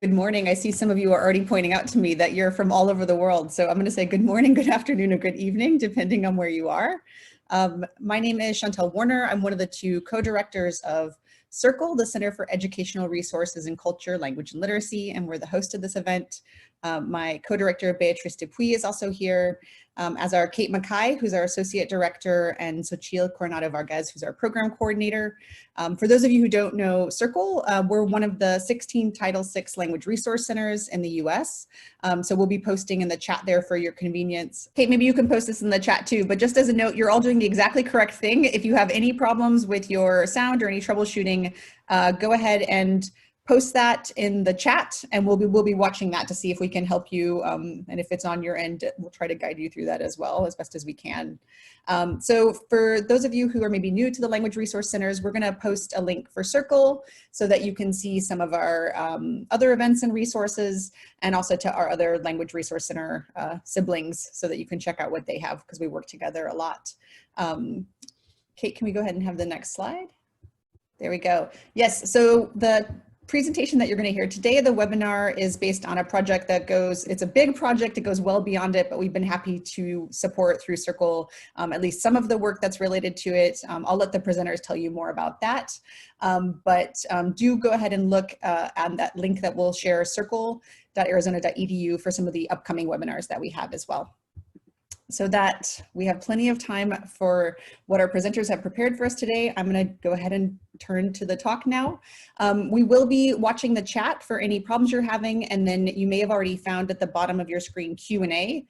Good morning. I see some of you are already pointing out to me that you're from all over the world. So I'm going to say good morning, good afternoon, or good evening, depending on where you are. My name is Chantal Warner. I'm one of the two co-directors of CIRCLE, the Center for Educational Resources in Culture, Language, and Literacy, and we're the host of this event. My co-director, 𝙈𝙪 𝙭𝙪 is also here, as are Kate Mackay, who's our Associate Director, and 𝘎𝙪𝙀𝙪 Coronado-Vargas, who's our Program Coordinator. For those of you who don't know CIRCLE, we're one of the 16 Title VI language resource centers in the US. So we'll be posting in the chat there for your convenience. Kate, maybe you can post this in the chat too, but just as a note, you're all doing the exactly correct thing. If you have any problems with your sound or any troubleshooting, go ahead and post that in the chat, and we'll be watching that to see if we can help you. And if it's on your end, we'll try to guide you through that as well as best as we can. So for those of you who are maybe new to the language resource centers, we're going to post a link for CIRCLE so that you can see some of our other events and resources, and also to our other language resource center siblings so that you can check out what they have, because we work together a lot. Kate, can we go ahead and have the next slide? There we go. Yes, so the presentation that you're going to hear today, the webinar, is based on a project that it's a big project, it goes well beyond it, but we've been happy to support through CIRCLE at least some of the work that's related to it. I'll let the presenters tell you more about that, but do go ahead and look at that link that we'll share, circle.arizona.edu, for some of the upcoming webinars that we have as well. So that we have plenty of time for what our presenters have prepared for us today, I'm going to go ahead and turn to the talk now. We will be watching the chat for any problems you're having, and then you may have already found at the bottom of your screen Q&A.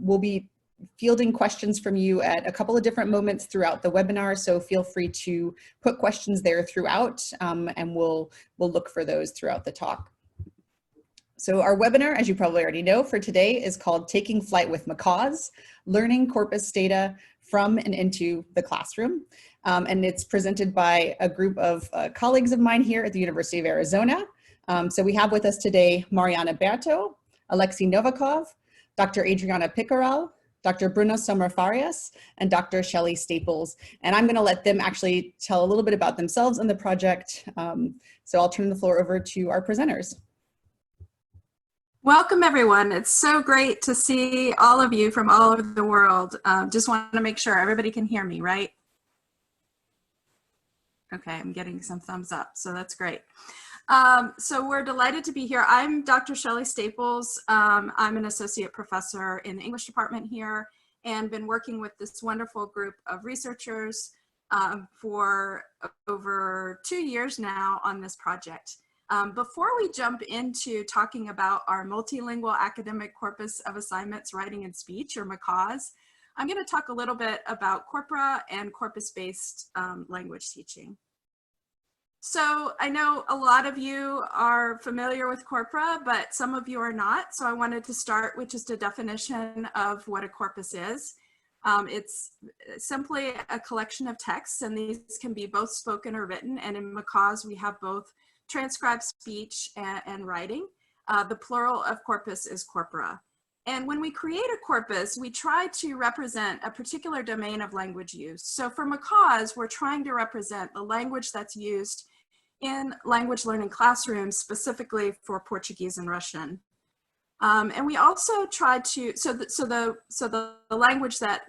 We'll be fielding questions from you at a couple of different moments throughout the webinar, so feel free to put questions there throughout, and we'll look for those throughout the talk. So our webinar, as you probably already know, for today is called Taking Flight with Macaws, Learning Corpus Data from and into the Classroom. And it's presented by a group of colleagues of mine here at the University of Arizona. So we have with us today Mariana Bertho, Aleksey Novikov, Dr. Adriana Picoral, Dr. Bruna Sommer-Farias, and Dr. Shelley Staples. And I'm going to let them actually tell a little bit about themselves and the project. So I'll turn the floor over to our presenters. Welcome, everyone. It's so great to see all of you from all over the world. Just want to make sure everybody can hear me, right? Okay, I'm getting some thumbs up, so that's great. So we're delighted to be here. I'm Dr. Shelley Staples. I'm an associate professor in the English department here, and been working with this wonderful group of researchers for over 2 years now on this project. Before we jump into talking about our multilingual academic corpus of assignments, writing and speech, or Macaws, I'm going to talk a little bit about corpora and corpus-based language teaching. So I know a lot of you are familiar with corpora, but some of you are not. So I wanted to start with just a definition of what a corpus is. It's simply a collection of texts, and these can be both spoken or written. And in Macaws, we have both transcribed speech and writing. The plural of corpus is corpora. And when we create a corpus, we try to represent a particular domain of language use. So for Macaws, we're trying to represent the language that's used in language learning classrooms, specifically for Portuguese and Russian. And we also try to, so the language that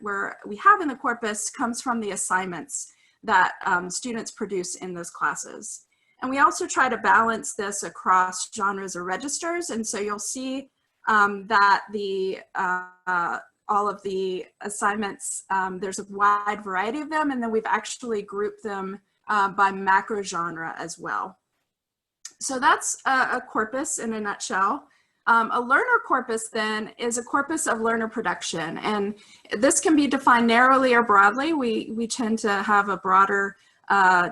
we have in the corpus comes from the assignments that students produce in those classes. And we also try to balance this across genres or registers. And so you'll see that all of the assignments, there's a wide variety of them, and then we've actually grouped them by macro genre as well. So that's a corpus in a nutshell. A learner corpus then is a corpus of learner production, and this can be defined narrowly or broadly. We tend to have a broader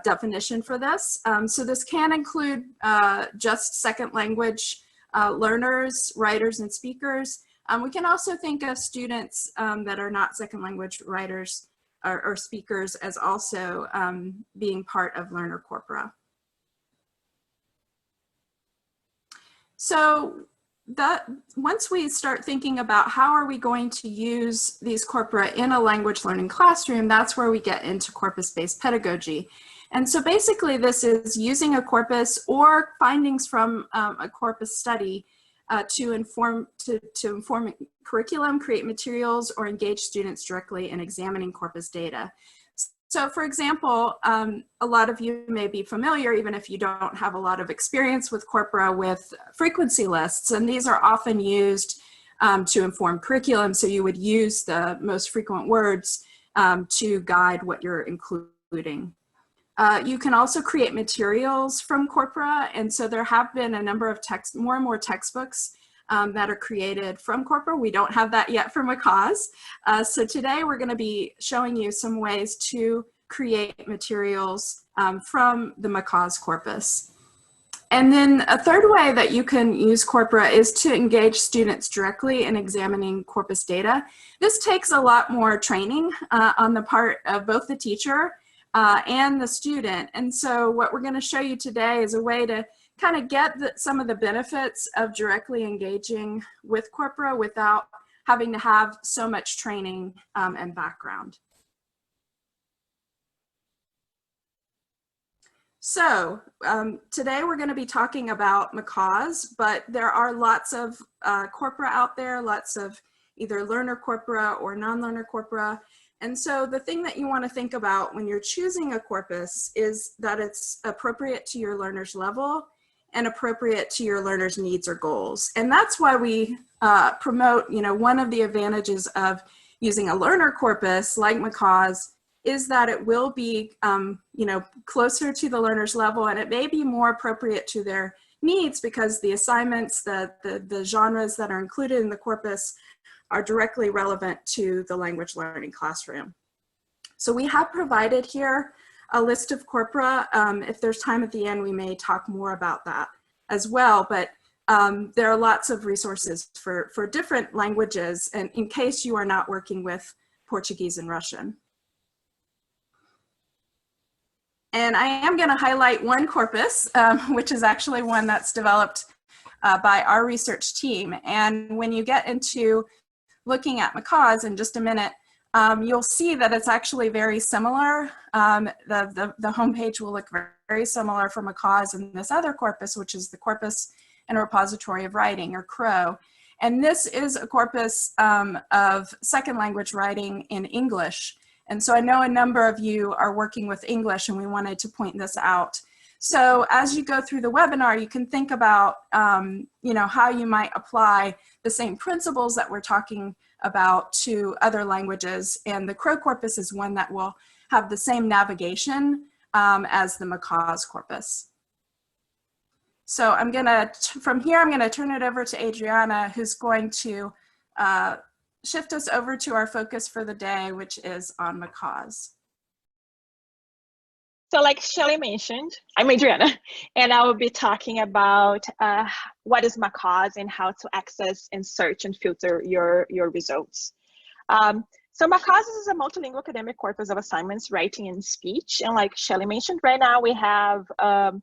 definition for this. So this can include just second language learners, writers, and speakers. We can also think of students that are not second language writers or speakers as also being part of learner corpora. So once we start thinking about how are we going to use these corpora in a language learning classroom, that's where we get into corpus-based pedagogy. And so basically this is using a corpus or findings from a corpus study to inform curriculum, create materials, or engage students directly in examining corpus data. So for example, a lot of you may be familiar, even if you don't have a lot of experience with corpora, with frequency lists, and these are often used to inform curriculum. So you would use the most frequent words to guide what you're including. You can also create materials from corpora, and so there have been a number of more and more textbooks that are created from corpora. We don't have that yet for Macaws. So today we're going to be showing you some ways to create materials from the Macaws corpus. And then a third way that you can use corpora is to engage students directly in examining corpus data. This takes a lot more training on the part of both the teacher and the student. And so what we're going to show you today is a way to kind of get some of the benefits of directly engaging with corpora without having to have so much training and background. So today we're going to be talking about Macaws, but there are lots of corpora out there, lots of either learner corpora or non-learner corpora. And so the thing that you want to think about when you're choosing a corpus is that it's appropriate to your learner's level and appropriate to your learner's needs or goals. And that's why we promote, one of the advantages of using a learner corpus like Macaws is that it will be, closer to the learner's level, and it may be more appropriate to their needs because the assignments, the genres that are included in the corpus are directly relevant to the language learning classroom. So we have provided here a list of corpora. If there's time at the end, we may talk more about that as well, but there are lots of resources for different languages, and in case you are not working with Portuguese and Russian. And I am going to highlight one corpus, which is actually one that's developed by our research team. And when you get into looking at Macaws in just a minute, you'll see that it's actually very similar. The homepage will look very similar for Macaws and this other corpus, which is the Corpus and Repository of Writing, or CRO. And this is a corpus of second language writing in English. And so I know a number of you are working with English, and we wanted to point this out. So as you go through the webinar, you can think about how you might apply the same principles that we're talking about to other languages. And the CRO corpus is one that will have the same navigation as the Macaws corpus. So from here, I'm gonna turn it over to Adriana, who's going to shift us over to our focus for the day, which is on Macaws. So like Shelley mentioned, I'm Adriana, and I will be talking about what is Macaws and how to access and search and filter your results. So Macaws is a multilingual academic corpus of assignments, writing, and speech. And like Shelley mentioned, right now we have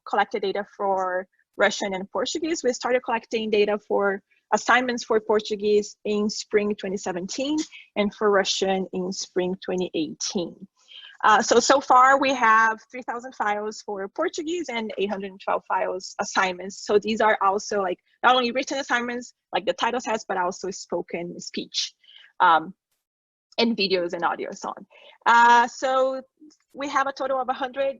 collected data for Russian and Portuguese. We started collecting data for assignments for Portuguese in spring 2017 and for Russian in spring 2018. So far we have 3,000 files for Portuguese and 812 files assignments. So these are also like not only written assignments like the title says, but also spoken speech and videos and audio so on. So we have a total of 100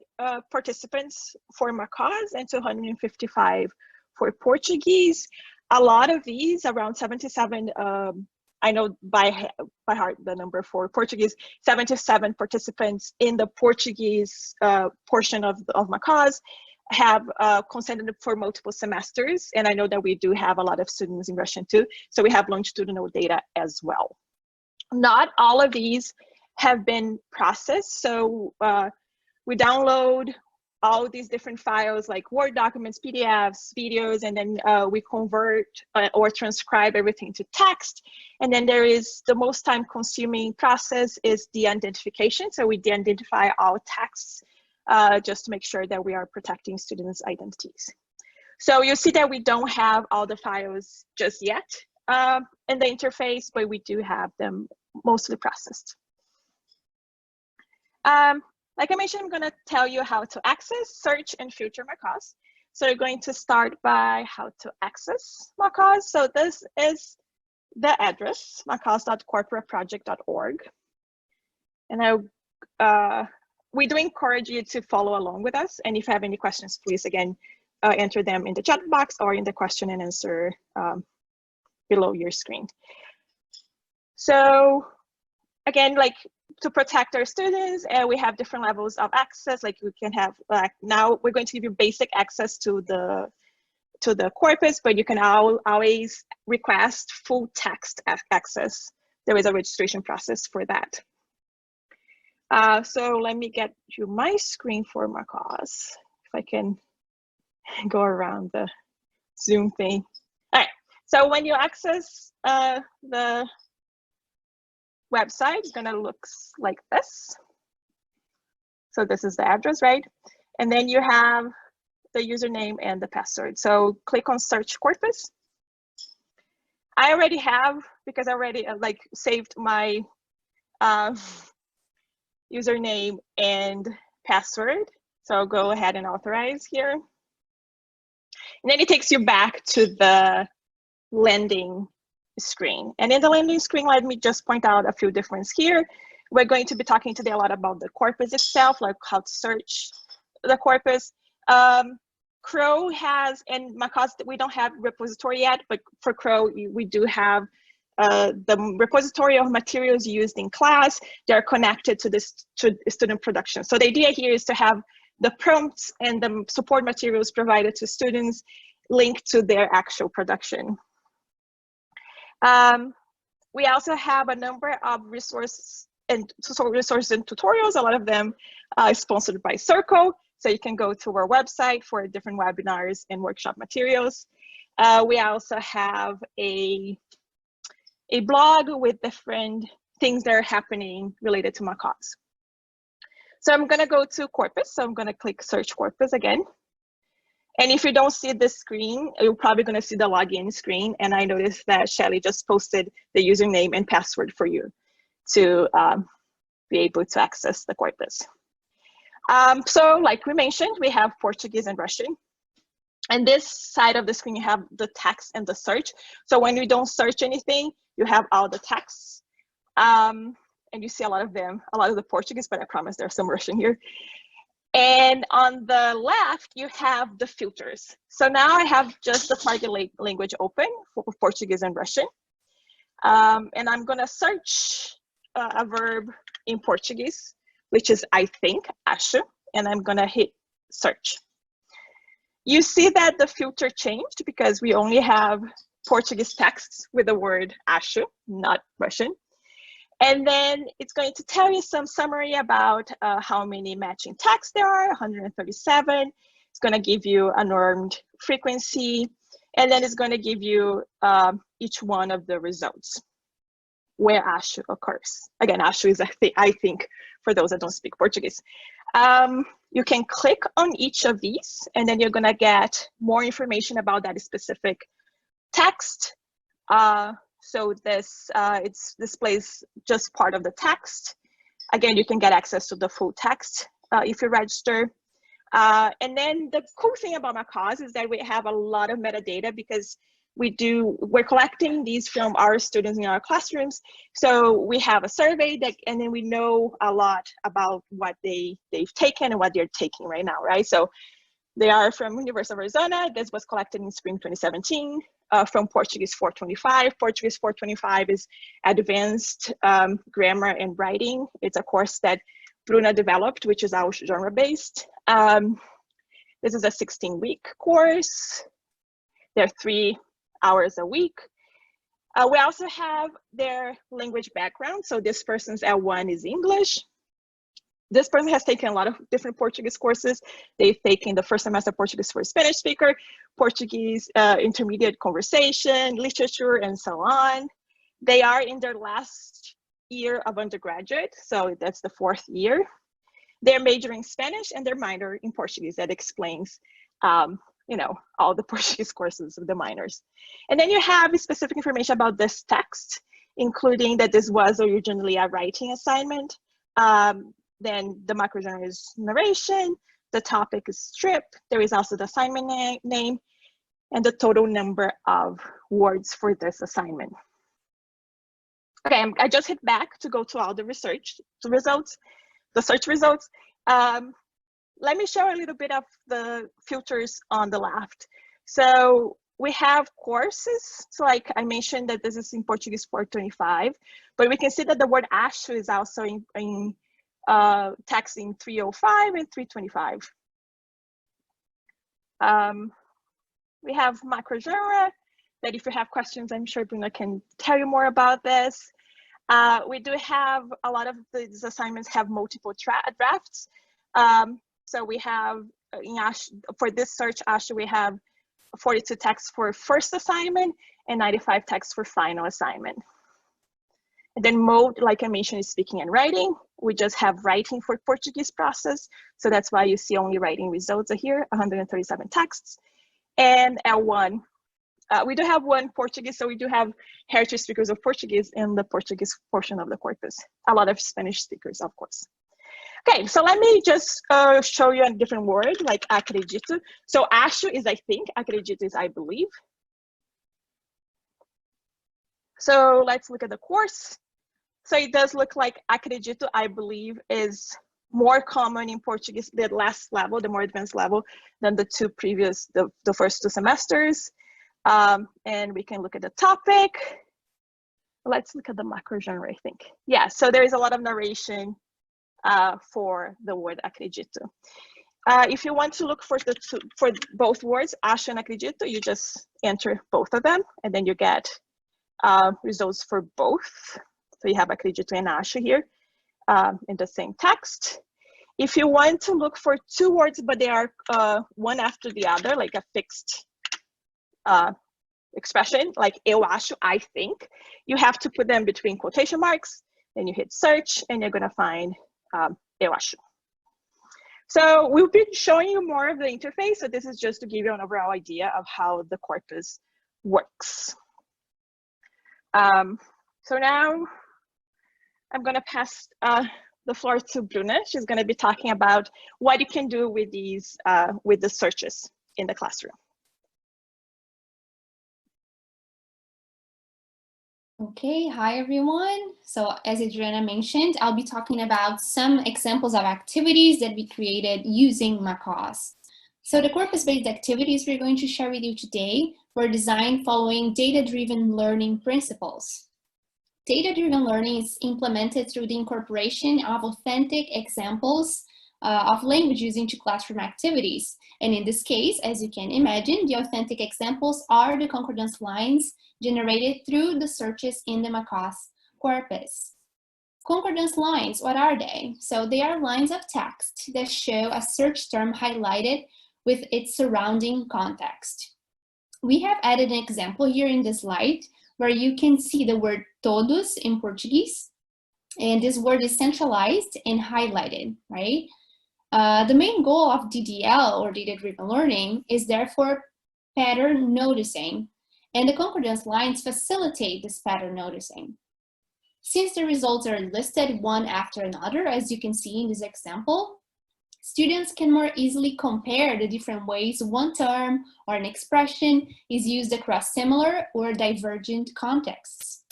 participants for Macaws and 255 for Portuguese. A lot of these, around 77, I know by heart the number for Portuguese, 77 participants in the Portuguese portion of Macaws have consented for multiple semesters. And I know that we do have a lot of students in Russian too. So we have longitudinal data as well. Not all of these have been processed. So we download all these different files like Word documents, PDFs, videos, and then we convert or transcribe everything to text. And then there is the most time consuming process is de-identification. So we de-identify all texts just to make sure that we are protecting students' identities. So you see that we don't have all the files just yet in the interface, but we do have them mostly processed. like I mentioned, I'm going to tell you how to access, search, and filter Macaws. So you're going to start by how to access Macaws. So this is the address, macaws.corporateproject.org. And we do encourage you to follow along with us. And if you have any questions, please, again, enter them in the chat box or in the question and answer below your screen. So again, like to protect our students, we have different levels of access. Like we can have, now we're going to give you basic access to the corpus, but you can always request full text access. There is a registration process for that. So let me get you my screen for Macaws, if I can go around the Zoom thing. All right, so when you access the website, it's gonna look like this. So this is the address, right? And then you have the username and the password. So click on search corpus. I already have, because I already saved my username and password. So I'll go ahead and authorize here. And then it takes you back to the landing screen. And in the landing screen, let me just point out a few differences here. We're going to be talking today a lot about the corpus itself, like how to search the corpus. CRO has, and Macaws, we don't have repository yet, but for CRO, we do have the repository of materials used in class. They're connected to this student production. So the idea here is to have the prompts and the support materials provided to students linked to their actual production. We also have a number of resources and tutorials. A lot of them are sponsored by Circle. So you can go to our website for different webinars and workshop materials. We also have a blog with different things that are happening related to Macaws. So I'm gonna go to Corpus. So I'm gonna click search Corpus again. And if you don't see this screen, you're probably gonna see the login screen. And I noticed that Shelley just posted the username and password for you to be able to access the corpus. So like we mentioned, we have Portuguese and Russian. And this side of the screen, you have the text and the search. So when you don't search anything, you have all the texts. And you see a lot of them, a lot of the Portuguese, but I promise there's some Russian here. And on the left, you have the filters. So now I have just the target language open for Portuguese and Russian. And I'm gonna search a verb in Portuguese, which is I think, acho, and I'm gonna hit search. You see that the filter changed because we only have Portuguese texts with the word acho, not Russian. And then it's going to tell you some summary about how many matching texts there are, 137. It's going to give you a normed frequency, and then it's going to give you each one of the results where acho occurs. Again, acho is, I think, for those that don't speak Portuguese. You can click on each of these, and then you're going to get more information about that specific text. So this it displays just part of the text. Again, you can get access to the full text if you register. And then the cool thing about Macaws is that we have a lot of metadata because we're collecting these from our students in our classrooms. So we have a survey that, and then we know a lot about what they've taken and what they're taking right now, right? So they are from University of Arizona. This was collected in spring 2017. From Portuguese 425. Portuguese 425 is advanced grammar and writing. It's a course that Bruna developed, which is our genre-based. This is a 16-week course. They're 3 hours a week. We also have their language background. So this person's L1 is English. This person has taken a lot of different Portuguese courses. They've taken the first semester Portuguese for a Spanish speaker, Portuguese intermediate conversation, literature, and so on. They are in their last year of undergraduate, so that's the 4th year. They're majoring Spanish and they're minor in Portuguese. That explains, you know, all the Portuguese courses of the minors. And then you have specific information about this text, including that this was originally a writing assignment. then the microgenre is narration, the topic is strip, there is also the assignment name, and the total number of words for this assignment. Okay, I just hit back to go to all the search results. Let me show a little bit of the filters on the left. So we have courses. So like I mentioned that this is in Portuguese 425, but we can see that the word 𝙈𝙪𝙡 is also in text in 305 and 325. We have macrogenre, that if you have questions, I'm sure Bruna can tell you more about this. We do have a lot of these assignments have multiple drafts. So we have in 𝙈𝙪𝙡, for this search 𝙈𝙪𝙡, we have 42 texts for first assignment and 95 texts for final assignment. And then mode, like I mentioned, is speaking and writing. We just have writing for Portuguese process. So that's why you see only writing results here, 137 texts. And L1, we do have one Portuguese, so we do have heritage speakers of Portuguese in the Portuguese portion of the corpus. A lot of Spanish speakers, of course. Okay, so let me just show you a different word like acredito. So 𝙈𝙪𝙡 is I think, acredito is I believe. So let's look at the course. So it does look like acredito, I believe, is more common in Portuguese, the last level, the more advanced level than the two previous, the first two semesters. And we can look at the topic. Let's look at the macrogenre, I think. Yeah, so there is a lot of narration for the word acredito. If you want to look for both words, 𝙈𝙪𝙡 and acredito, you just enter both of them, and then you get results for both. So you have acredito and 𝙈𝙪𝙡 here in the same text. If you want to look for two words, but they are one after the other, like a fixed expression, like eu acho, I think, you have to put them between quotation marks, then you hit search, and you're gonna find eu acho. So we'll be showing you more of the interface. So this is just to give you an overall idea of how the corpus works. So now I'm gonna pass the floor to Bruna. She's gonna be talking about what you can do with these, with the searches in the classroom. Okay, hi everyone. So as Adriana mentioned, I'll be talking about some examples of activities that we created using Macaws. So the corpus-based activities we're going to share with you today were designed following data-driven learning principles. Data-driven learning is implemented through the incorporation of authentic examples of languages into classroom activities. And in this case, as you can imagine, the authentic examples are the concordance lines generated through the searches in the Macaws corpus. Concordance lines, what are they? So they are lines of text that show a search term highlighted with its surrounding context. We have added an example here in the slide where you can see the word todos in Portuguese, and this word is centralized and highlighted, right? The main goal of DDL, or data-driven learning, is therefore pattern noticing, and the concordance lines facilitate this pattern noticing. Since the results are listed one after another, as you can see in this example, students can more easily compare the different ways one term or an expression is used across similar or divergent contexts.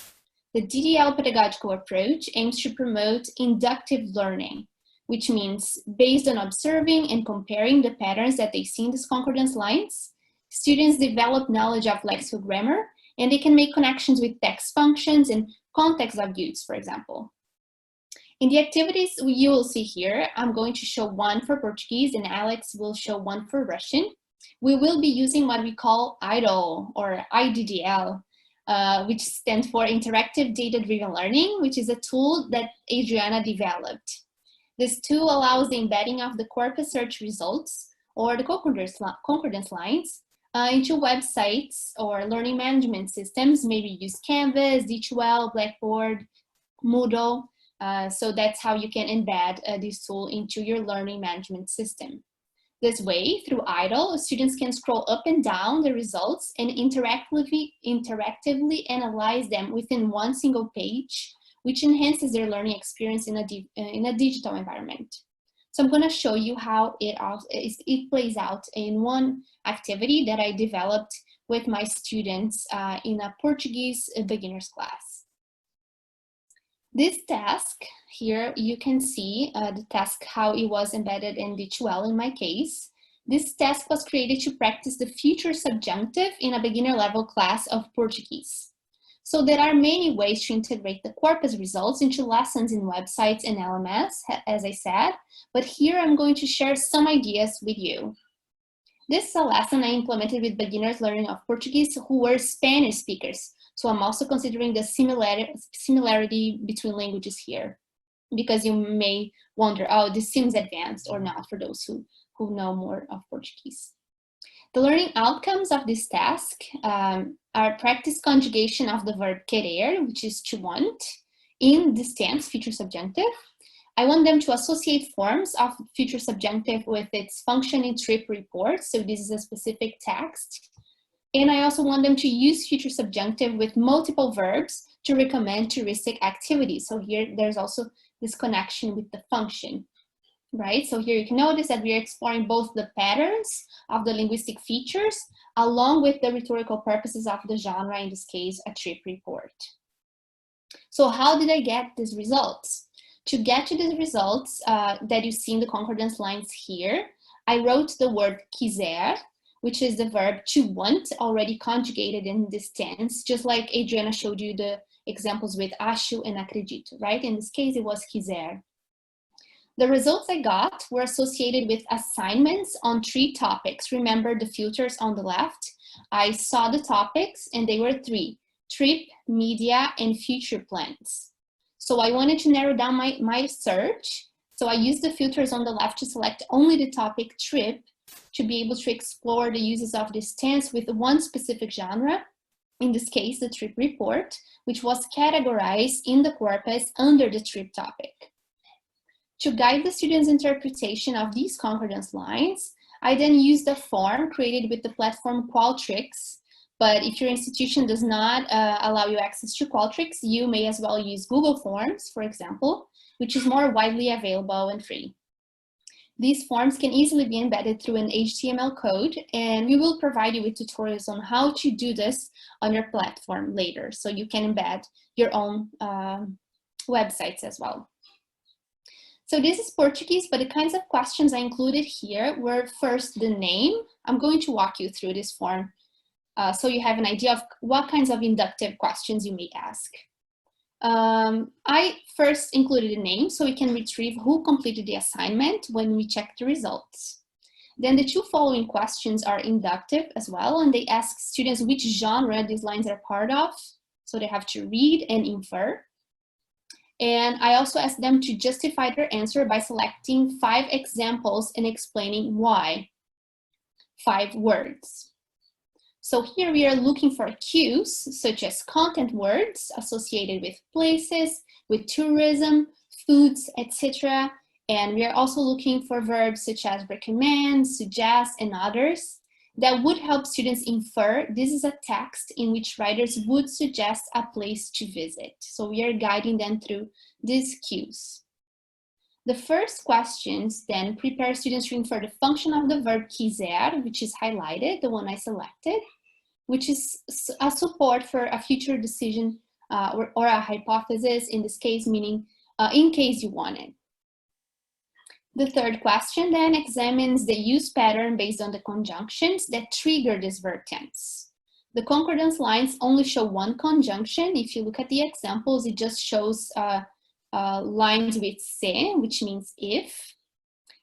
The DDL pedagogical approach aims to promote inductive learning, which means based on observing and comparing the patterns that they see in these concordance lines, students develop knowledge of lexical grammar, and they can make connections with text functions and context of use, for example. In the activities you will see here, I'm going to show one for Portuguese and Alex will show one for Russian. We will be using what we call IDL or IDDL, which stands for Interactive Data-Driven Learning, which is a tool that Adriana developed. This tool allows the embedding of the corpus search results or the concordance lines into websites or learning management systems. Maybe use Canvas, D2L, Blackboard, Moodle. So that's how you can embed this tool into your learning management system. This way, through IDL, students can scroll up and down the results and interactively analyze them within one single page which enhances their learning experience in a digital environment. So I'm going to show you how it plays out in one activity that I developed with my students in a Portuguese beginners class. This task here, you can see the task, how it was embedded in D2L in my case. This task was created to practice the future subjunctive in a beginner level class of Portuguese. So there are many ways to integrate the corpus results into lessons in websites and LMS, as I said, but here I'm going to share some ideas with you. This is a lesson I implemented with beginners learning of Portuguese who were Spanish speakers. So I'm also considering the similarity between languages here, because you may wonder, oh, this seems advanced or not for those who know more of Portuguese. The learning outcomes of this task are practice conjugation of the verb querer, which is to want, in this tense, future subjunctive. I want them to associate forms of future subjunctive with its function in trip report. So this is a specific text. And I also want them to use future subjunctive with multiple verbs to recommend heuristic activities. So here there's also this connection with the function, right? So here you can notice that we are exploring both the patterns of the linguistic features along with the rhetorical purposes of the genre, in this case, a trip report. So how did I get these results? To get to these results that you see in the concordance lines here, I wrote the word quiser, which is the verb to want, already conjugated in this tense, just like Adriana showed you the examples with acho and acredito, right? In this case, it was quiser. The results I got were associated with assignments on 3 topics. Remember the filters on the left? I saw the topics and they were 3: trip, media, and future plans. So I wanted to narrow down my search. So I used the filters on the left to select only the topic trip to be able to explore the uses of this tense with one specific genre, in this case, the trip report, which was categorized in the corpus under the trip topic. To guide the students' interpretation of these concordance lines, I then used a form created with the platform Qualtrics. But if your institution does not allow you access to Qualtrics, you may as well use Google Forms, for example, which is more widely available and free. These forms can easily be embedded through an HTML code, and we will provide you with tutorials on how to do this on your platform later, so you can embed your own websites as well. So this is Portuguese, but the kinds of questions I included here were first the name. I'm going to walk you through this form so you have an idea of what kinds of inductive questions you may ask. I first included a name so we can retrieve who completed the assignment when we check the results. Then the 2 following questions are inductive as well, and they ask students which genre these lines are part of. So they have to read and infer. And I also asked them to justify their answer by selecting 5 examples and explaining why. 5 words. So here we are looking for cues such as content words associated with places, with tourism, foods, etc. And we are also looking for verbs such as recommend, suggest, and others that would help students infer this is a text in which writers would suggest a place to visit. So we are guiding them through these cues. The first questions then prepare students to infer the function of the verb quiser, which is highlighted, the one I selected, which is a support for a future decision or a hypothesis, in this case, meaning in case you want it. The third question then examines the use pattern based on the conjunctions that trigger this verb tense. The concordance lines only show one conjunction. If you look at the examples, it just shows lines with se, which means if.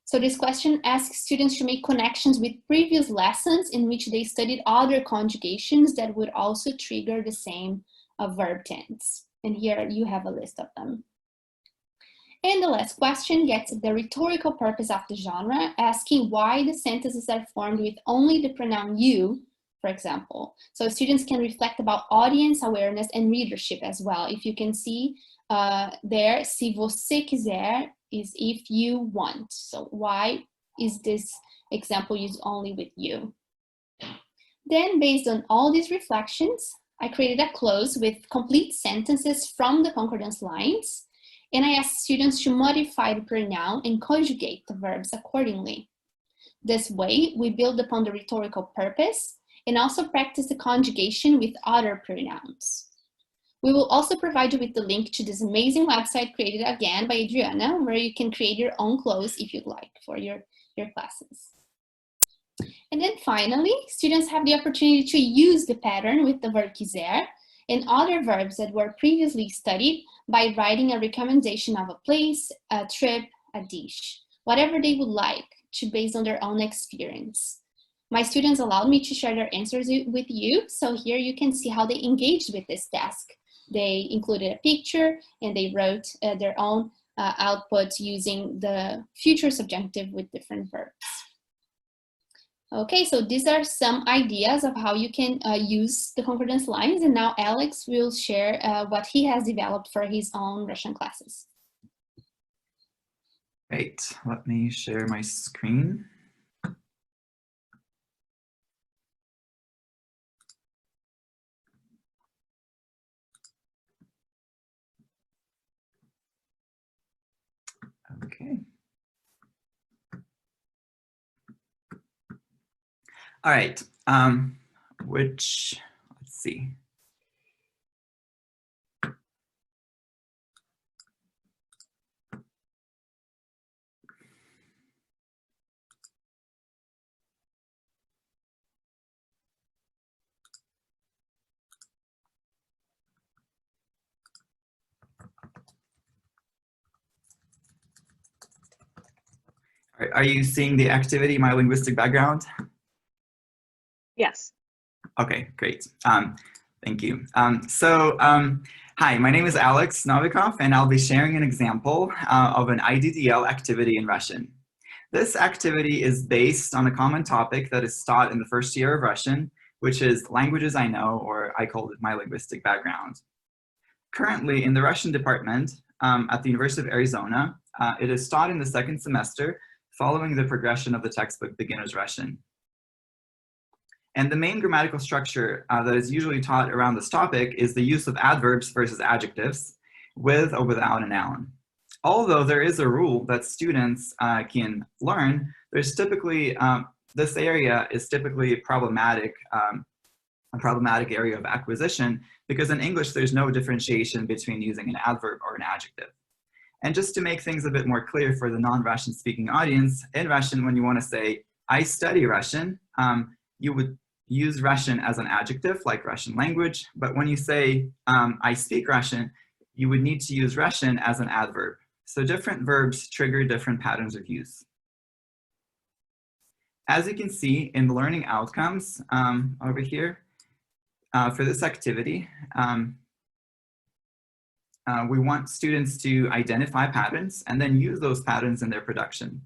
So this question asks students to make connections with previous lessons in which they studied other conjugations that would also trigger the same verb tense. And here you have a list of them. And the last question gets at the rhetorical purpose of the genre, asking why the sentences are formed with only the pronoun you, for example. So students can reflect about audience awareness and readership as well. If you can see there, se você quiser is if you want. So why is this example used only with you? Then based on all these reflections, I created a clause with complete sentences from the concordance lines, and I asked students to modify the pronoun and conjugate the verbs accordingly. This way, we build upon the rhetorical purpose and also practice the conjugation with other pronouns. We will also provide you with the link to this amazing website created again by Adriana, where you can create your own clause if you'd like for your classes. And then finally, students have the opportunity to use the pattern with the verb quiser and other verbs that were previously studied by writing a recommendation of a place, a trip, a dish, whatever they would like to based on their own experience. My students allowed me to share their answers with you, so here you can see how they engaged with this task. They included a picture and they wrote their own output using the future subjunctive with different verbs. Okay, so these are some ideas of how you can use the concordance lines, and now Alex will share what he has developed for his own Russian classes. Great, let me share my screen. Okay. All right, let's see. Are you seeing the activity, my linguistic background? Yes. Okay, great. Thank you. Hi, my name is Aleksey Novikov, and I'll be sharing an example of an IDDL activity in Russian. This activity is based on a common topic that is taught in the first year of Russian, which is languages I know, or I call it my linguistic background. Currently, in the Russian department at the University of Arizona, it is taught in the second semester following the progression of the textbook Beginner's Russian. And the main grammatical structure that is usually taught around this topic is the use of adverbs versus adjectives with or without a noun. Although there is a rule that students can learn, there's typically, this area is typically a problematic area of acquisition, because in English there's no differentiation between using an adverb or an adjective. And just to make things a bit more clear for the non-Russian speaking audience, in Russian, when you want to say, I study Russian, you would use Russian as an adjective, like Russian language. But when you say, I speak Russian, you would need to use Russian as an adverb. So different verbs trigger different patterns of use. As you can see in the learning outcomes over here, for this activity, we want students to identify patterns and then use those patterns in their production.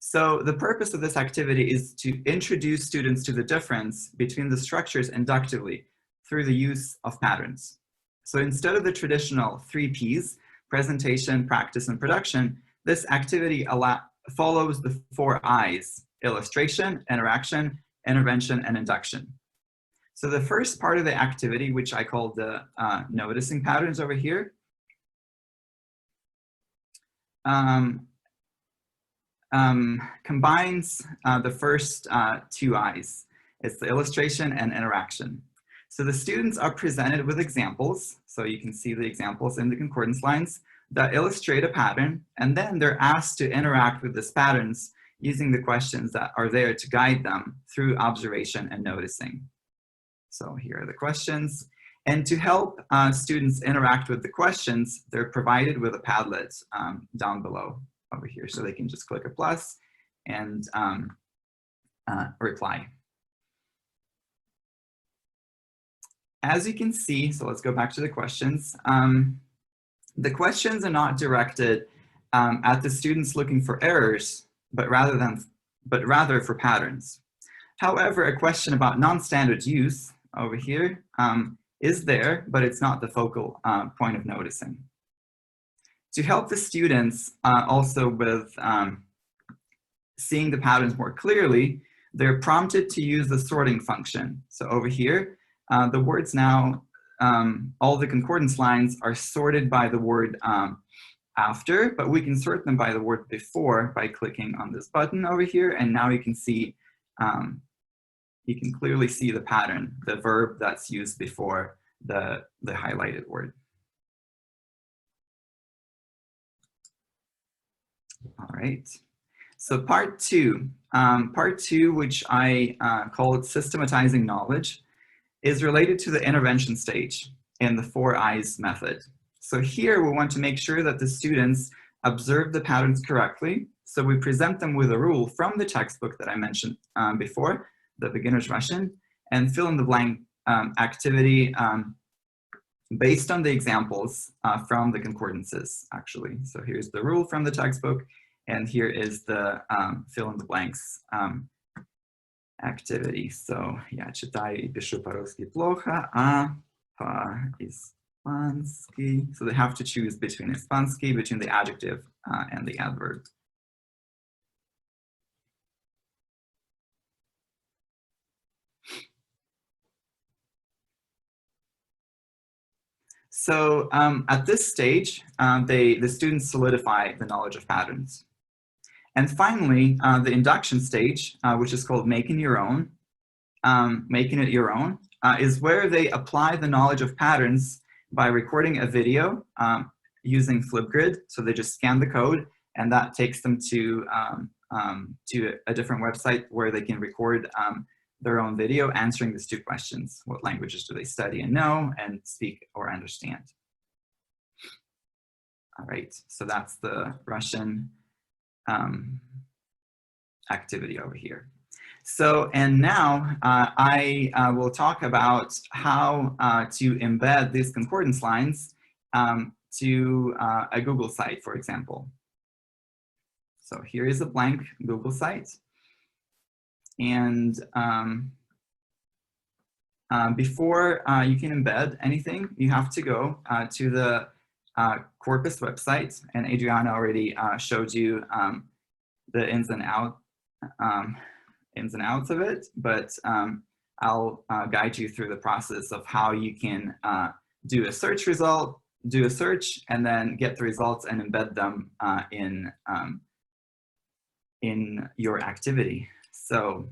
So the purpose of this activity is to introduce students to the difference between the structures inductively through the use of patterns. So instead of the traditional 3 Ps, presentation, practice, and production, this activity follows the 4 Is, illustration, interaction, intervention, and induction. So the first part of the activity, which I call the noticing patterns over here, combines the first 2 Is. It's the illustration and interaction. So the students are presented with examples. So you can see the examples in the concordance lines that illustrate a pattern, and then they're asked to interact with these patterns using the questions that are there to guide them through observation and noticing. So here are the questions. And to help students interact with the questions, they're provided with a Padlet down below over here. So they can just click a plus and reply. As you can see, so let's go back to the questions. The questions are not directed at the students looking for errors, but rather for patterns. However, a question about non-standard use over here is there, but it's not the focal point of noticing. To help the students also with seeing the patterns more clearly, they're prompted to use the sorting function. So over here, the words now, all the concordance lines are sorted by the word after, but we can sort them by the word before by clicking on this button over here. And now you can see, you can clearly see the pattern, the verb that's used before the highlighted word. All right. So part two, which I call it systematizing knowledge, is related to the intervention stage in the 4 I's method. So here we want to make sure that the students observe the patterns correctly. So we present them with a rule from the textbook that I mentioned before, the beginner's Russian, and fill in the blank activity based on the examples from the concordances, actually. So here's the rule from the textbook, and here is the fill in the blanks activity. So я читаю и пишу по-русски плохо, а по-испански. So they have to choose between испанский, between the adjective and the adverb. So at this stage, the students solidify the knowledge of patterns. And finally, the induction stage, which is called making your own, making it your own, is where they apply the knowledge of patterns by recording a video using Flipgrid. So they just scan the code, and that takes them to a different website where they can record their own video answering these 2 questions. What languages do they study and know and speak or understand? All right, so that's the Russian activity over here. So, and now I will talk about how to embed these concordance lines to a Google site, for example. So here is a blank Google site. And before you can embed anything, you have to go to the Corpus website, and Adriana already showed you the ins and outs of it, but I'll guide you through the process of how you can do a search result, do a search, and then get the results and embed them in your activity. So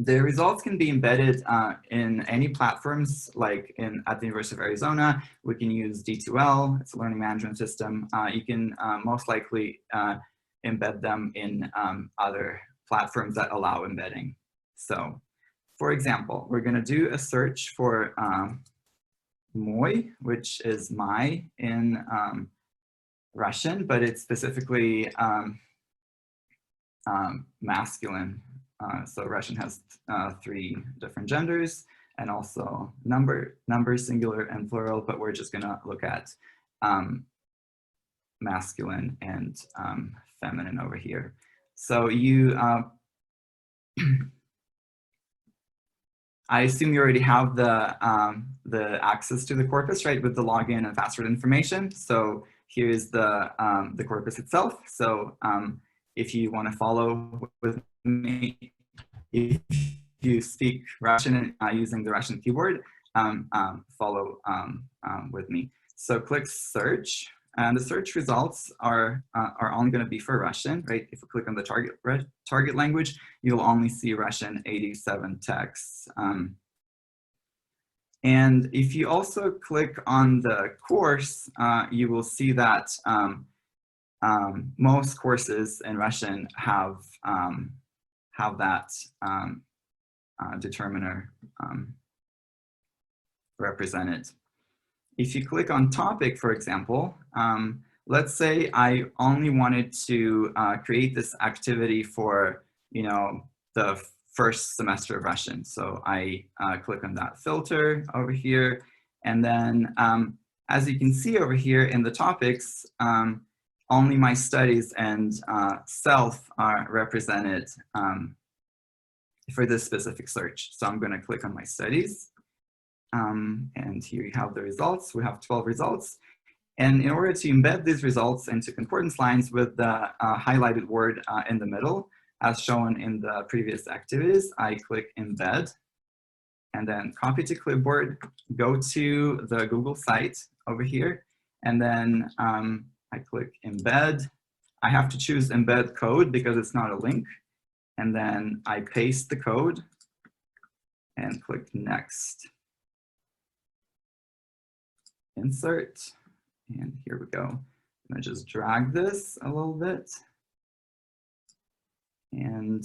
the results can be embedded in any platforms, like at the University of Arizona. We can use D2L, it's a learning management system. You can most likely embed them in other platforms that allow embedding. So for example, we're going to do a search for 𝘼𝙪, which is my in Russian, but it's specifically masculine. So Russian has 3 different genders and also number, singular and plural, but we're just going to look at masculine and feminine over here. So you, I assume you already have the access to the corpus, right, with the login and password information. So here's the corpus itself. So if you want to follow with me, if you speak Russian using the Russian keyboard, follow with me. So click search, and the search results are only going to be for Russian, right? If you click on the target language, you'll only see Russian 87 texts. And if you also click on the course, you will see that most courses in Russian have that determiner represented. If you click on topic, for example, let's say I only wanted to create this activity for, the first semester of Russian. So I click on that filter over here. And then as you can see over here in the topics, only my studies and self are represented for this specific search. So I'm going to click on my studies. And here you have the results. We have 12 results. And in order to embed these results into concordance lines with the highlighted word in the middle, as shown in the previous activities, I click embed. and then copy to clipboard, go to the Google site over here, and then I click embed. I have to choose embed code because it's not a link. And then I paste the code and click next. Insert, and here we go. I'm gonna just drag this a little bit. And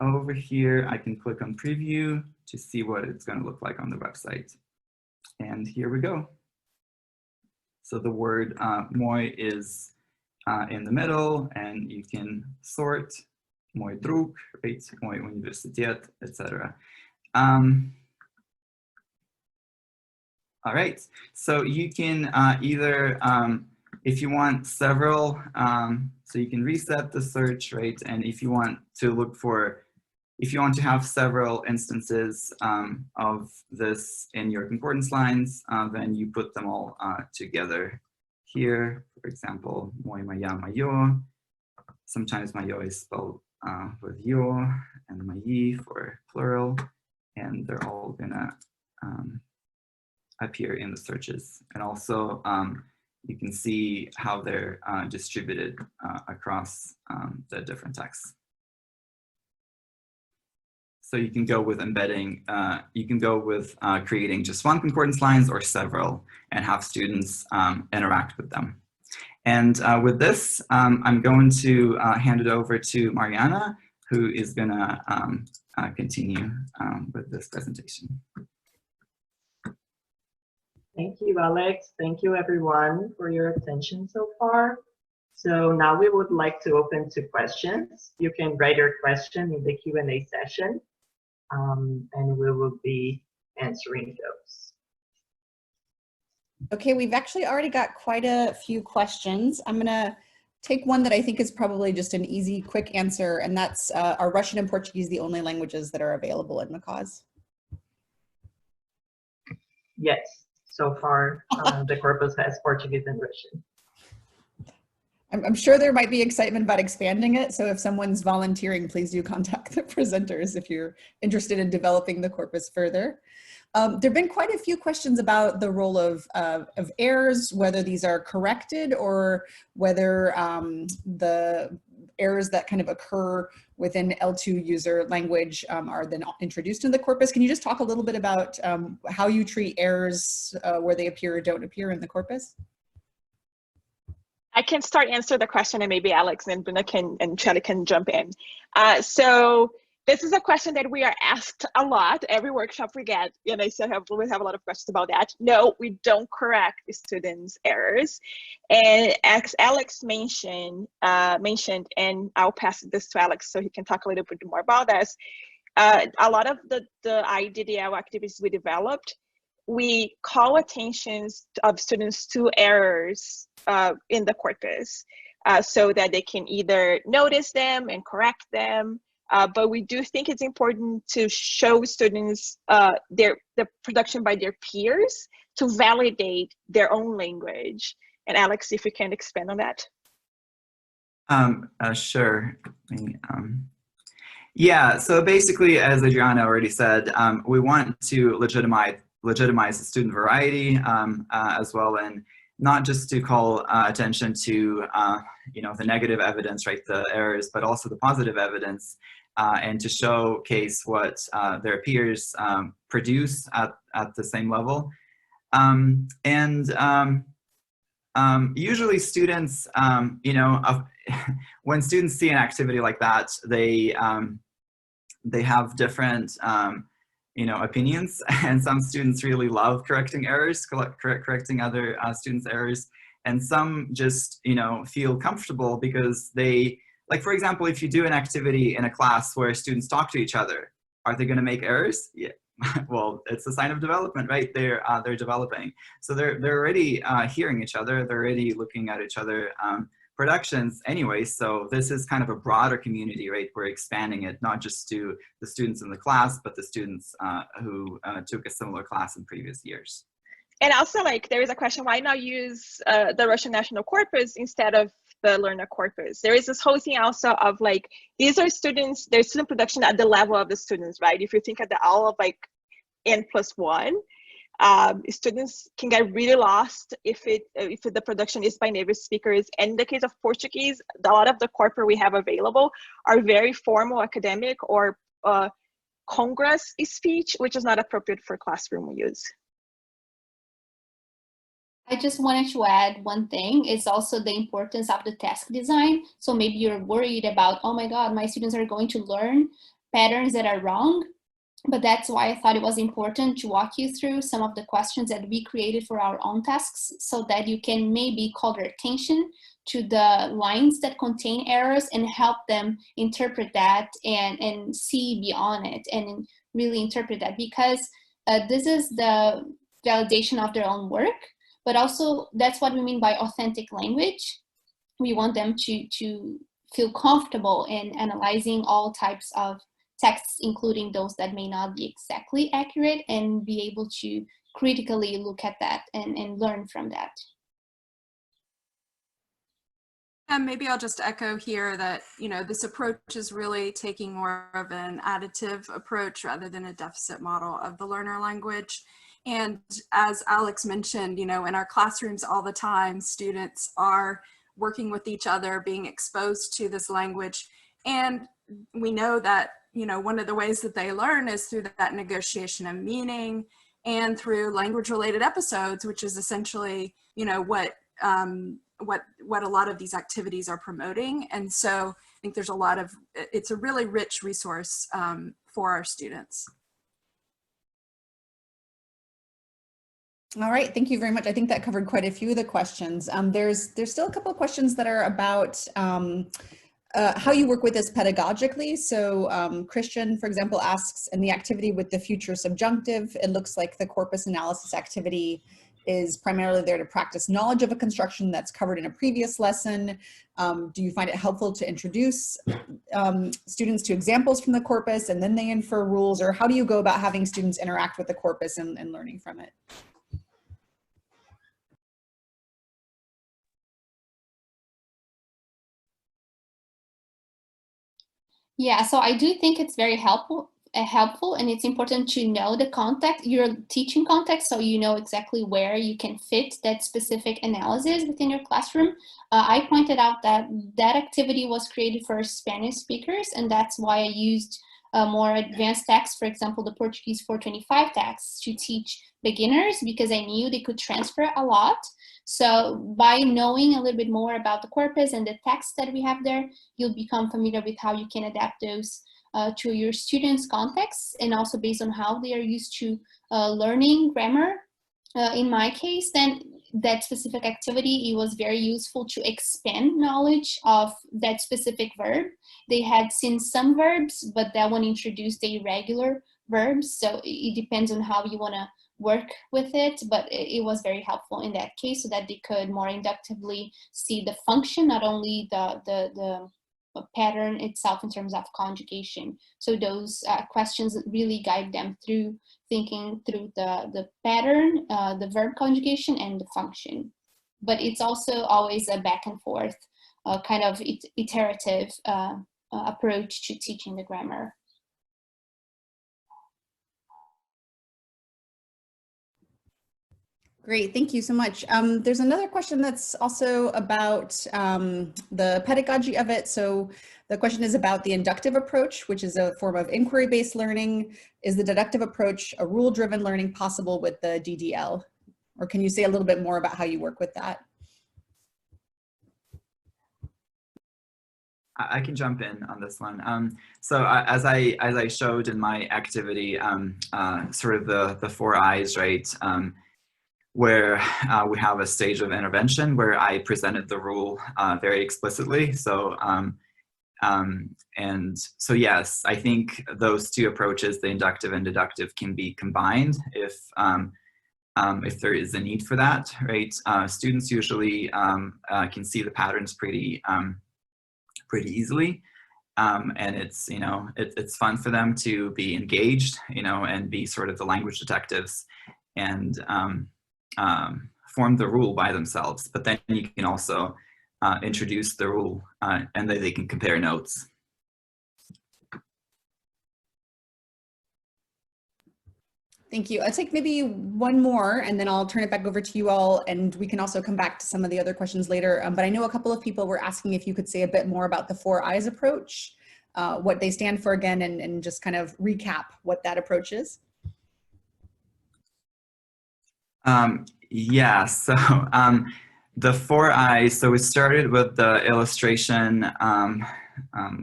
over here, I can click on preview to see what it's gonna look like on the website. And here we go. So the word 𝚾 is in the middle, and you can sort 𝚾 drug, right? 𝚾 universitet, etc. All right, so you can either, if you want several, so you can reset the search, right? And if you want to look for, if you want to have several instances of this in your concordance lines, then you put them all together here. For example, 𝚾, 𝚾𝚘, 𝚾𝚤. Sometimes 𝚾𝚤 is spelled with 𝚎, and 𝚾𝚙 for plural, and they're all gonna appear in the searches. And also you can see how they're distributed across the different texts. So you can go with embedding, you can go with creating just one concordance lines or several and have students interact with them. And with this, I'm going to hand it over to Mariana, who is gonna continue with this presentation. Thank you, Alex. Thank you, everyone, for your attention so far. So now we would like to open to questions. You can write your question in the Q&A session, and we will be answering those. Okay, we've actually already got quite a few questions. I'm gonna take one that I think is probably just an easy, quick answer, and that's, are Russian and Portuguese the only languages that are available in Macaws? Yes. So far, the corpus has Portuguese and Russian. I'm sure there might be excitement about expanding it. So if someone's volunteering, please do contact the presenters if you're interested in developing the corpus further. There've been quite a few questions about the role of errors, whether these are corrected or whether the errors that kind of occur within L2 user language are then introduced in the corpus. Can you just talk a little bit about how you treat errors where they appear or don't appear in the corpus? I can start answer the question, and maybe Alex and Bruna and Shelley can jump in. So this is a question that we are asked a lot. Every workshop we get, and I still we have a lot of questions about that. No, we don't correct students' errors. And as Alex mentioned, and I'll pass this to Alex so he can talk a little bit more about this. A lot of the IDDL activities we developed, we call attention of students to errors in the corpus so that they can either notice them and correct them. But we do think it's important to show students the production by their peers to validate their own language. And Alex, if you can expand on that. Sure. Yeah, so basically, as Adriana already said, we want to legitimize the student variety as well, and not just to call attention to the negative evidence, right, the errors, but also the positive evidence, and to showcase what their peers produce at the same level. Usually students, when students see an activity like that, they have different opinions, and some students really love correcting errors, correcting other students' errors, and some just feel comfortable because they, like, for example, if you do an activity in a class where students talk to each other, are they going to make errors? Yeah. Well, it's a sign of development, right? They're developing, so they're already hearing each other, they're already looking at each other productions anyway. So this is kind of a broader community, right? We're expanding it not just to the students in the class, but the students who took a similar class in previous years. And also, like, there is a question, why not use the Russian National Corpus instead of the learner corpus. There is this whole thing also of like, these are students, there's student production at the level of the students, right? If you think at the L of like N+1, students can get really lost if the production is by native speakers. And in the case of Portuguese, a lot of the corpora we have available are very formal academic or Congress speech, which is not appropriate for classroom use. I just wanted to add one thing. It's also the importance of the task design. So maybe you're worried about, oh my God, my students are going to learn patterns that are wrong. But that's why I thought it was important to walk you through some of the questions that we created for our own tasks, so that you can maybe call their attention to the lines that contain errors and help them interpret that and see beyond it and really interpret that, because this is the validation of their own work, but also that's what we mean by authentic language. We want them to feel comfortable in analyzing all types of texts, including those that may not be exactly accurate, and be able to critically look at that and learn from that. And maybe I'll just echo here that, you know, this approach is really taking more of an additive approach rather than a deficit model of the learner language. And as Alex mentioned, you know, in our classrooms all the time, students are working with each other, being exposed to this language. And we know that, you know, one of the ways that they learn is through that negotiation of meaning and through language related episodes, which is essentially, you know, what a lot of these activities are promoting. And so I think there's a lot of, it's a really rich resource for our students. All right, thank you very much. I think that covered quite a few of the questions. There's still a couple of questions that are about how you work with this pedagogically. So Christian, for example, asks, in the activity with the future subjunctive, it looks like the corpus analysis activity is primarily there to practice knowledge of a construction that's covered in a previous lesson. Do you find it helpful to introduce students to examples from the corpus and then they infer rules, or how do you go about having students interact with the corpus and learning from it? Yeah, so I do think it's very helpful, and it's important to know the context, your teaching context, so you know exactly where you can fit that specific analysis within your classroom. I pointed out that that activity was created for Spanish speakers, and that's why I used more advanced texts, for example, the Portuguese 425 texts, to teach beginners, because I knew they could transfer a lot. So by knowing a little bit more about the corpus and the text that we have there, you'll become familiar with how you can adapt those to your students' contexts, and also based on how they are used to learning grammar. In my case, then that specific activity, it was very useful to expand knowledge of that specific verb. They had seen some verbs, but that one introduced the irregular verbs. So it depends on how you want to work with it, but it was very helpful in that case, so that they could more inductively see the function, not only the pattern itself in terms of conjugation. So those questions really guide them through thinking through the pattern, the verb conjugation, and the function. But it's also always a back and forth kind of iterative approach to teaching the grammar. Great, thank you so much. There's another question that's also about the pedagogy of it. So the question is about the inductive approach, which is a form of inquiry-based learning. Is the deductive approach a rule-driven learning possible with the DDL? Or can you say a little bit more about how you work with that? I can jump in on this one. So as I showed in my activity, sort of the 4 I's, right? Where we have a stage of intervention where I presented the rule very explicitly. So, and so yes, I think those two approaches, the inductive and deductive, can be combined if there is a need for that, right? Students usually can see the patterns pretty easily. And it's, you know, it's fun for them to be engaged, you know, and be sort of the language detectives and form the rule by themselves. But then you can also introduce the rule, and then they can compare notes. Thank you. I'll take maybe one more and then I'll turn it back over to you all, and we can also come back to some of the other questions later. But I know a couple of people were asking if you could say a bit more about the 4 I's approach, what they stand for again, and just kind of recap what that approach is. Yeah, so the 4 I's, so we started with the illustration.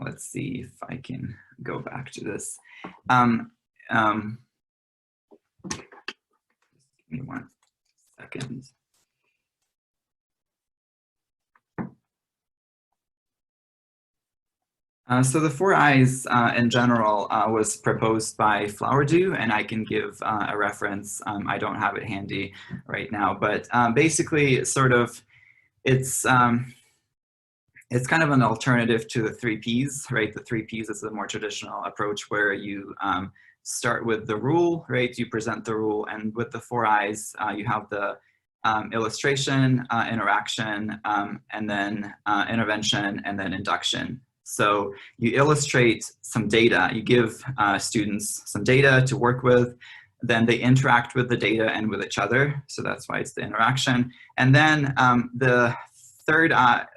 Let's see if I can go back to this. Give me 1 second. So the 4 I's in general was proposed by Flowerdew, and I can give a reference. I don't have it handy right now, but basically sort of it's kind of an alternative to the 3 P's, right? The 3 P's is a more traditional approach where you start with the rule, right? You present the rule, and with the 4 I's, you have the illustration, interaction, and then intervention, and then induction. So you illustrate some data, you give students some data to work with, then they interact with the data and with each other. So that's why it's the interaction. And then the third I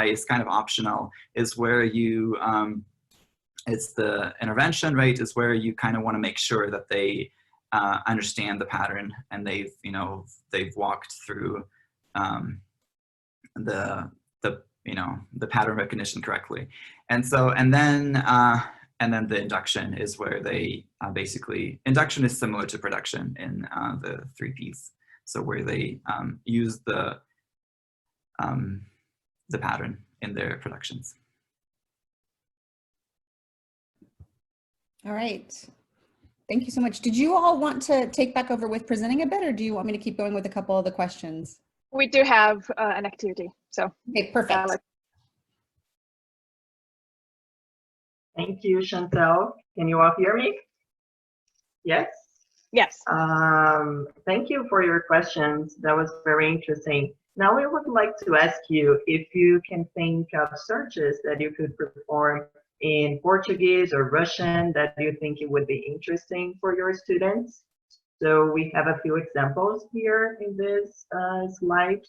is kind of optional, is where you, it's the intervention, right, is where you kind of want to make sure that they understand the pattern and they've, they've walked through the pattern recognition correctly. And so, and then the induction is where they basically, induction is similar to production in the 3 P's. So where they use the pattern in their productions. All right. Thank you so much. Did you all want to take back over with presenting a bit, or do you want me to keep going with a couple of the questions? We do have an activity, so. Okay, perfect. Thank you, Chantal. Can you all hear me? Yes? Yes. Thank you for your questions. That was very interesting. Now we would like to ask you if you can think of searches that you could perform in Portuguese or Russian that you think it would be interesting for your students. So we have a few examples here in this slide.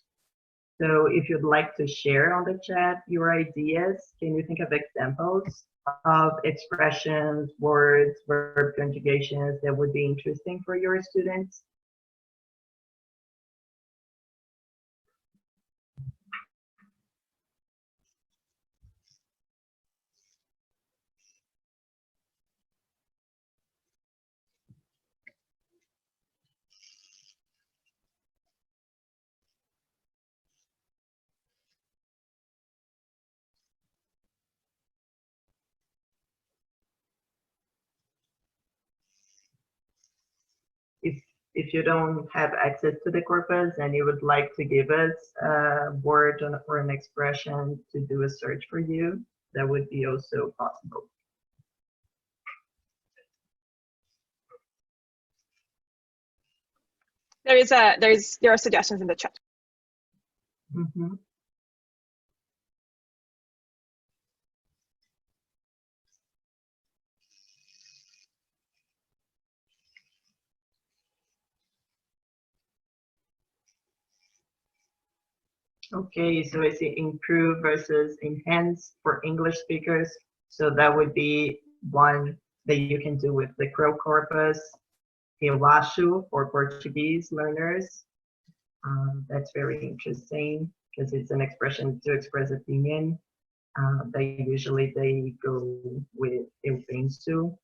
So if you'd like to share on the chat your ideas, can you think of examples of expressions, words, verb conjugations that would be interesting for your students? If you don't have access to the corpus and you would like to give us a word or an expression to do a search for you, that would be also possible. There are suggestions in the chat. Mm-hmm. Okay, so I see improve versus enhance for English speakers. So that would be one that you can do with the CRO Corpus. 𝘼𝙭𝙪 for Portuguese learners. That's very interesting because it's an expression to express opinion. Usually they go with eu penso.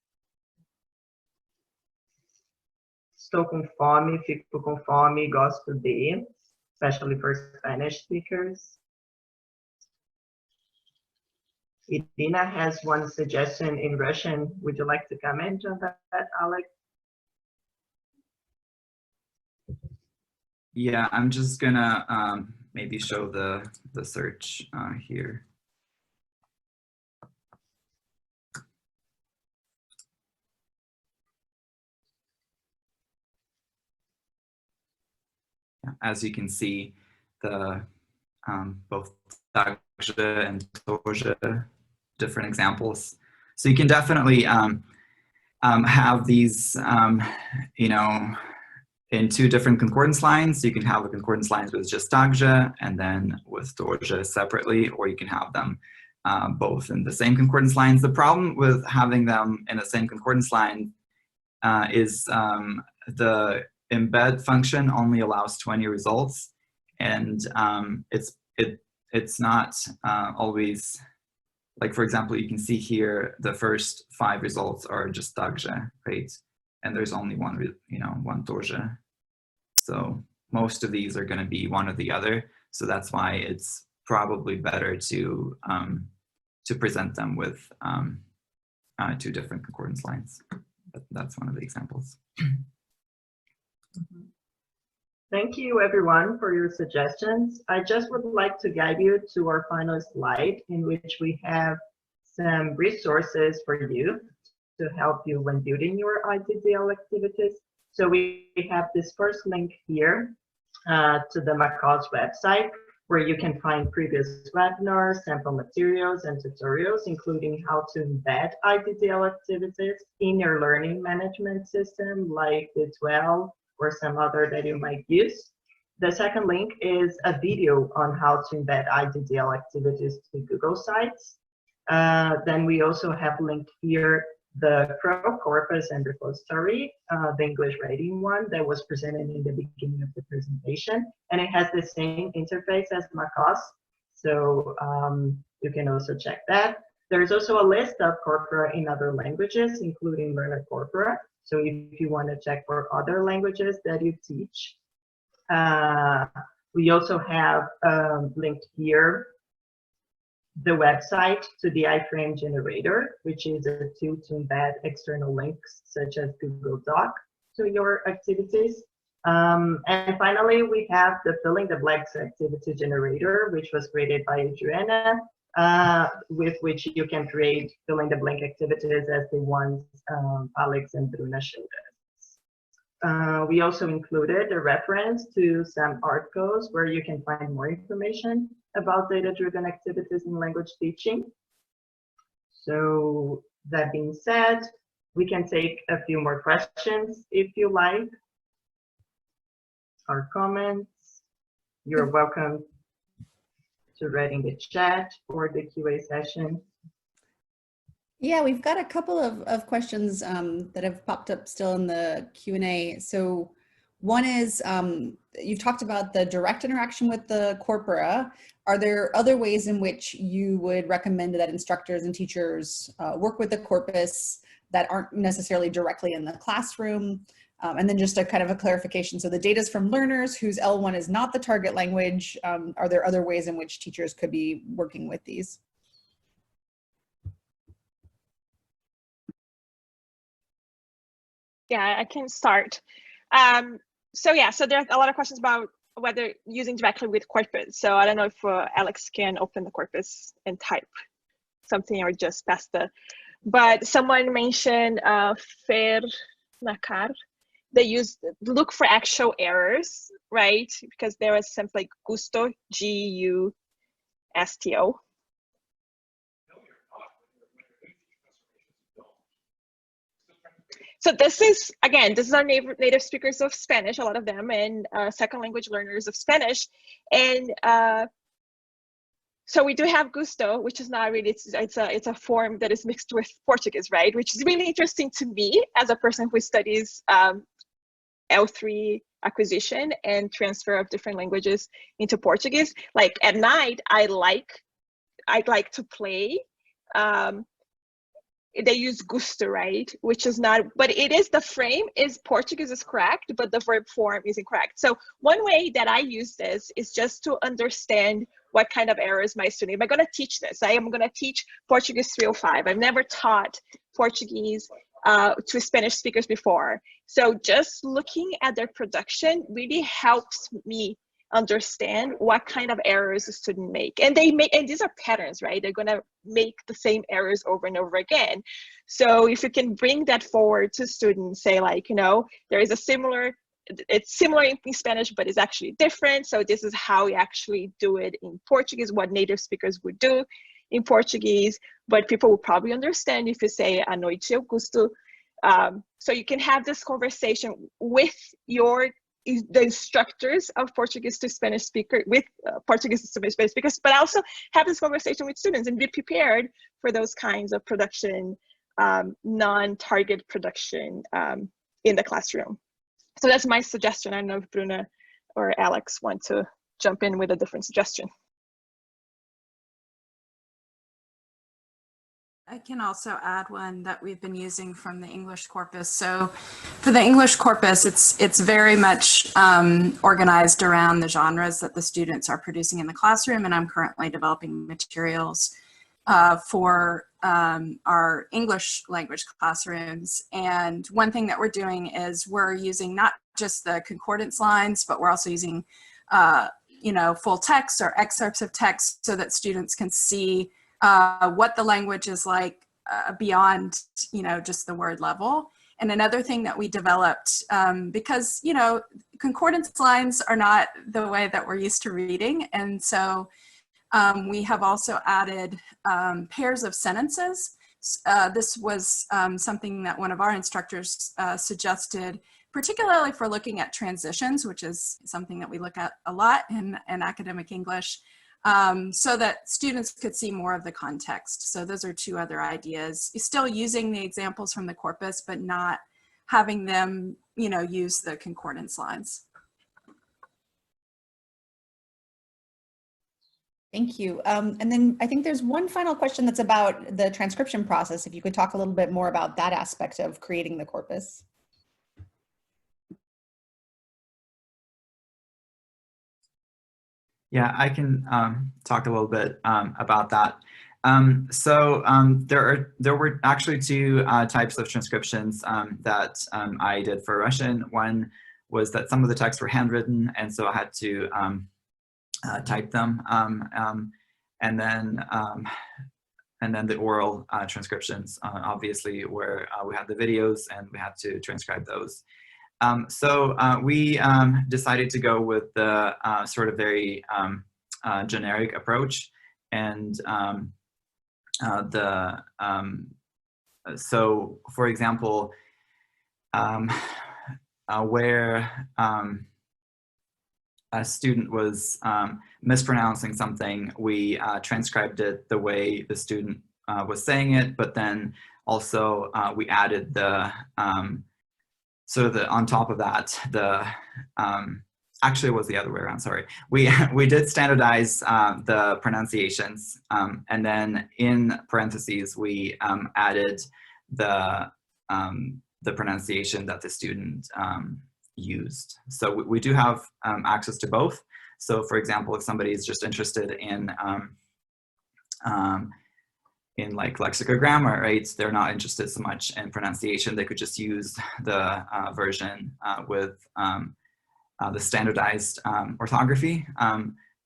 Estou com fome, fico com fome, gosto de, especially for Spanish speakers. Irina has one suggestion in Russian. Would you like to comment on that, Alex? Yeah, I'm just gonna maybe show the search here. As you can see, the both 𝙒𝙪𝙤𝙪 and 𝙎𝙤𝙪, different examples. So you can definitely have these, you know, in two different concordance lines. You can have the concordance lines with just 𝙒𝙪 and then with 𝙎𝙪 separately, or you can have them both in the same concordance lines. The problem with having them in the same concordance line is the embed function only allows 20 results, and it's not always, like, for example, you can see here the first 5 results are just 𝙒𝙪, right? And there's only one, you know, one 𝙎𝙪. So most of these are going to be one or the other. So that's why it's probably better to present them with 2 different concordance lines. That's one of the examples. Thank you, everyone, for your suggestions. I just would like to guide you to our final slide, in which we have some resources for you to help you when building your IDDL activities. So we have this first link here to the Macaws website, where you can find previous webinars, sample materials, and tutorials, including how to embed IDDL activities in your learning management system, like the 𝘎𝙬 or some other that you might use. The second link is a video on how to embed IDDL activities to Google Sites. Then we also have linked here the CRO Corpus and repository, the English writing one that was presented in the beginning of the presentation, and it has the same interface as Macaws, so you can also check that. There's also a list of corpora in other languages, including learner corpora, so if you want to check for other languages that you teach. We also have linked here the website to the 𝘼𝙭generator, which is a tool to embed external links such as Google Doc to your activities. And finally, we have the filling the blanks activity generator, which was created by Adriana, with which you can create filling the blank activities as the ones Alex and Bruna showed us. We also included a reference to some articles where you can find more information about data-driven activities in language teaching. So that being said, we can take a few more questions if you like, or comments. You're welcome to write in the chat or the QA session. Yeah, we've got a couple of questions that have popped up still in the Q&A. So one is, you've talked about the direct interaction with the corpora. Are there other ways in which you would recommend that instructors and teachers work with the corpus that aren't necessarily directly in the classroom? And then just a kind of a clarification. So the data is from learners whose L1 is not the target language. Are there other ways in which teachers could be working with these? Yeah, I can start. So there's a lot of questions about whether using directly with Corpus. So I don't know if Alex can open the Corpus and type something or just pass the, but someone mentioned Nakar. They look for actual errors, right? Because there was something like Gusto, G-U-S-T-O. So this is, again, this is our native speakers of Spanish, a lot of them, and second language learners of Spanish. And so we do have Gusto, which is not really, it's a form that is mixed with Portuguese, right? Which is really interesting to me as a person who studies L3 acquisition and transfer of different languages into Portuguese. Like at night, I like to play. They use gusto, right? Which is not, but it is, the frame is Portuguese is correct, but the verb form is incorrect. So one way that I use this is just to understand what kind of errors my student, am I going to teach this? I am going to teach Portuguese 305. I've never taught Portuguese to Spanish speakers before. So just looking at their production really helps me understand what kind of errors a student make, and these are patterns, right? They're going to make the same errors over and over again. So if you can bring that forward to students, say like, you know, there is a similar it's similar in Spanish, but it's actually different. So this is how we actually do it in Portuguese, what native speakers would do in Portuguese, but people will probably understand if you say "à noite eu gosto." So you can have this conversation with the instructors of Portuguese to Spanish speaker, with Portuguese to Spanish speakers, but also have this conversation with students and be prepared for those kinds of production, non-target production in the classroom. So that's my suggestion. I don't know if Bruna or Alex want to jump in with a different suggestion. I can also add one that we've been using from the English corpus. So for the English corpus, it's very much organized around the genres that the students are producing in the classroom, and I'm currently developing materials for our English language classrooms. And one thing that we're doing is we're using not just the concordance lines, but we're also using full text or excerpts of text so that students can see what the language is like beyond, just the word level. And another thing that we developed, because, concordance lines are not the way that we're used to reading. And so we have also added pairs of sentences. This was something that one of our instructors suggested, particularly for looking at transitions, which is something that we look at a lot in academic English. So that students could see more of the context. So those are two other ideas. Still using the examples from the corpus, but not having them, use the concordance lines. Thank you. And then I think there's one final question that's about the transcription process. If you could talk a little bit more about that aspect of creating the corpus. Yeah, I can talk a little bit about that. There were actually two types of transcriptions that I did for Russian. One was that some of the texts were handwritten, and so I had to type them, and then the oral transcriptions, obviously, where we had the videos and we had to transcribe those. We decided to go with the sort of very generic approach, and so for example, where a student was mispronouncing something, we transcribed it the way the student was saying it, but then also we added the on top of that, actually it was the other way around, sorry. We did standardize the pronunciations, and then in parentheses, we added the pronunciation that the student used. So we do have access to both. So for example, if somebody is just interested in like lexicography, right? They're not interested so much in pronunciation. They could just use the version with the standardized orthography.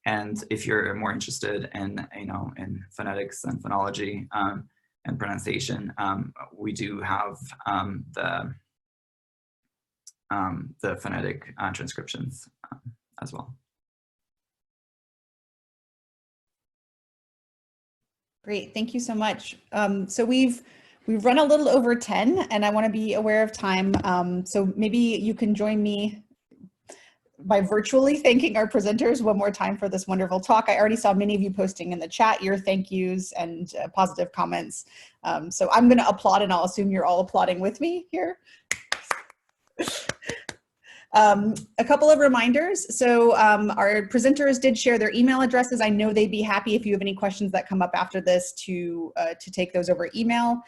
And if you're more interested in, in phonetics and phonology and pronunciation, we do have the phonetic transcriptions as well. Great, thank you so much. So we've run a little over 10, and I want to be aware of time. So maybe you can join me by virtually thanking our presenters one more time for this wonderful talk. I already saw many of you posting in the chat your thank yous and positive comments. So I'm going to applaud, and I'll assume you're all applauding with me here. A couple of reminders. So our presenters did share their email addresses. I know they'd be happy if you have any questions that come up after this to take those over email.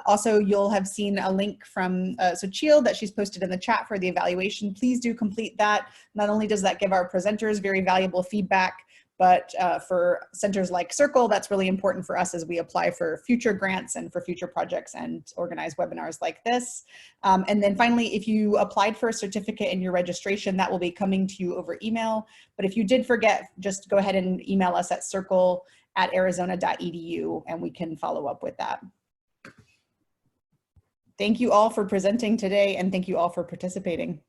Also, you'll have seen a link from Sochil that she's posted in the chat for the evaluation. Please do complete that. Not only does that give our presenters very valuable feedback, but for centers like Circle, that's really important for us as we apply for future grants and for future projects and organize webinars like this. And then finally, if you applied for a certificate in your registration, that will be coming to you over email. But if you did forget, just go ahead and email us at circle@arizona.edu and we can follow up with that. Thank you all for presenting today, and thank you all for participating.